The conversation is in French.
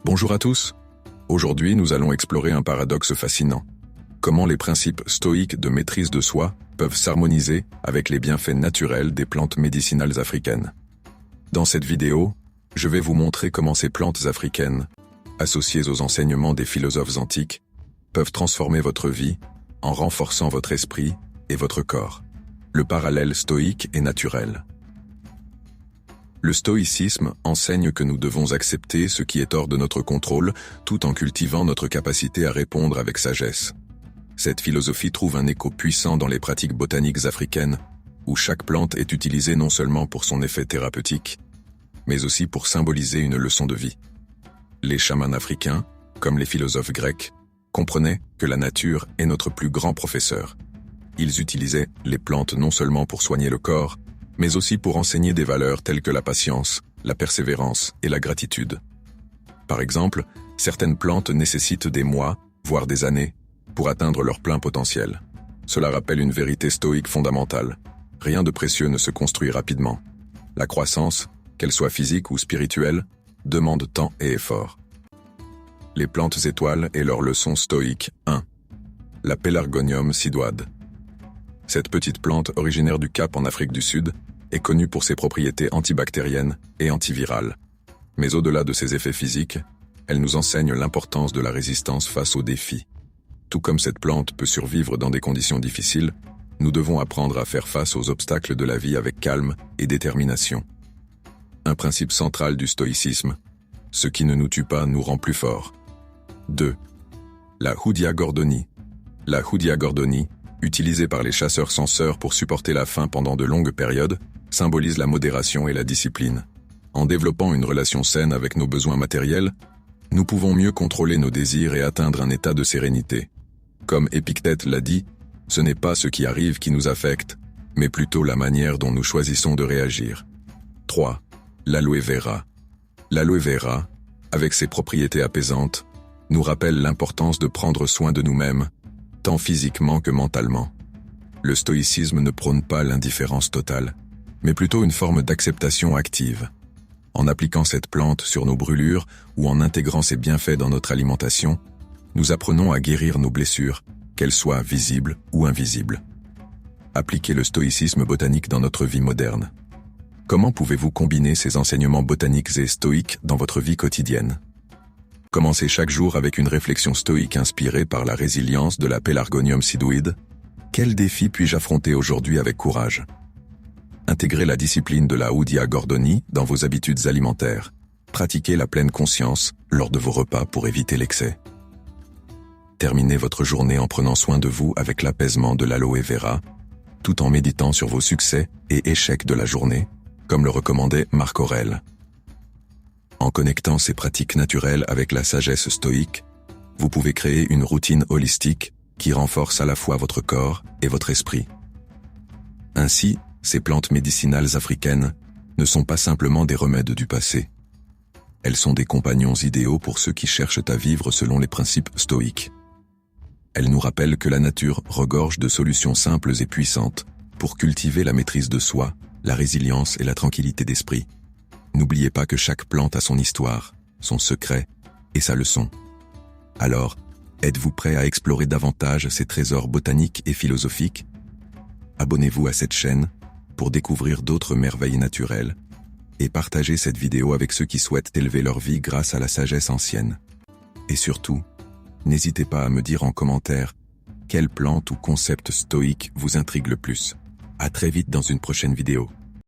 Bonjour à tous. Aujourd'hui, nous allons explorer un paradoxe fascinant. Comment les principes stoïques de maîtrise de soi peuvent s'harmoniser avec les bienfaits naturels des plantes médicinales africaines. Dans cette vidéo, je vais vous montrer comment ces plantes africaines, associées aux enseignements des philosophes antiques, peuvent transformer votre vie en renforçant votre esprit et votre corps. Le parallèle stoïque est naturel. Le stoïcisme enseigne que nous devons accepter ce qui est hors de notre contrôle tout en cultivant notre capacité à répondre avec sagesse. Cette philosophie trouve un écho puissant dans les pratiques botaniques africaines, où chaque plante est utilisée non seulement pour son effet thérapeutique, mais aussi pour symboliser une leçon de vie. Les chamans africains, comme les philosophes grecs, comprenaient que la nature est notre plus grand professeur. Ils utilisaient les plantes non seulement pour soigner le corps, mais aussi pour enseigner des valeurs telles que la patience, la persévérance et la gratitude. Par exemple, certaines plantes nécessitent des mois, voire des années, pour atteindre leur plein potentiel. Cela rappelle une vérité stoïque fondamentale. Rien de précieux ne se construit rapidement. La croissance, qu'elle soit physique ou spirituelle, demande temps et effort. Les plantes étoiles et leurs leçons stoïques. 1. La Pelargonium sidoide. Cette petite plante originaire du Cap en Afrique du Sud est connue pour ses propriétés antibactériennes et antivirales. Mais au-delà de ses effets physiques, elle nous enseigne l'importance de la résistance face aux défis. Tout comme cette plante peut survivre dans des conditions difficiles, nous devons apprendre à faire face aux obstacles de la vie avec calme et détermination. Un principe central du stoïcisme, ce qui ne nous tue pas nous rend plus forts. 2. La Houdia gordoni. La Houdia gordoni, utilisée par les chasseurs-censeurs pour supporter la faim pendant de longues périodes, symbolise la modération et la discipline. En développant une relation saine avec nos besoins matériels, nous pouvons mieux contrôler nos désirs et atteindre un état de sérénité. Comme Épictète l'a dit, ce n'est pas ce qui arrive qui nous affecte, mais plutôt la manière dont nous choisissons de réagir. 3. L'aloe vera. L'aloe vera, avec ses propriétés apaisantes, nous rappelle l'importance de prendre soin de nous-mêmes, tant physiquement que mentalement. Le stoïcisme ne prône pas l'indifférence totale, mais plutôt une forme d'acceptation active. En appliquant cette plante sur nos brûlures ou en intégrant ses bienfaits dans notre alimentation, nous apprenons à guérir nos blessures, qu'elles soient visibles ou invisibles. Appliquez le stoïcisme botanique dans notre vie moderne. Comment pouvez-vous combiner ces enseignements botaniques et stoïques dans votre vie quotidienne ? Commencez chaque jour avec une réflexion stoïque inspirée par la résilience de la Pelargonium sidoide. Quel défi puis-je affronter aujourd'hui avec courage ? Intégrez la discipline de la Houdia gordoni dans vos habitudes alimentaires. Pratiquez la pleine conscience lors de vos repas pour éviter l'excès. Terminez votre journée en prenant soin de vous avec l'apaisement de l'aloe vera, tout en méditant sur vos succès et échecs de la journée, comme le recommandait Marc Aurèle. En connectant ces pratiques naturelles avec la sagesse stoïque, vous pouvez créer une routine holistique qui renforce à la fois votre corps et votre esprit. Ainsi, ces plantes médicinales africaines ne sont pas simplement des remèdes du passé. Elles sont des compagnons idéaux pour ceux qui cherchent à vivre selon les principes stoïques. Elles nous rappellent que la nature regorge de solutions simples et puissantes pour cultiver la maîtrise de soi, la résilience et la tranquillité d'esprit. N'oubliez pas que chaque plante a son histoire, son secret et sa leçon. Alors, êtes-vous prêt à explorer davantage ces trésors botaniques et philosophiques ? Abonnez-vous à cette chaîne pour découvrir d'autres merveilles naturelles et partagez cette vidéo avec ceux qui souhaitent élever leur vie grâce à la sagesse ancienne. Et surtout, n'hésitez pas à me dire en commentaire quelle plante ou concept stoïque vous intrigue le plus. À très vite dans une prochaine vidéo.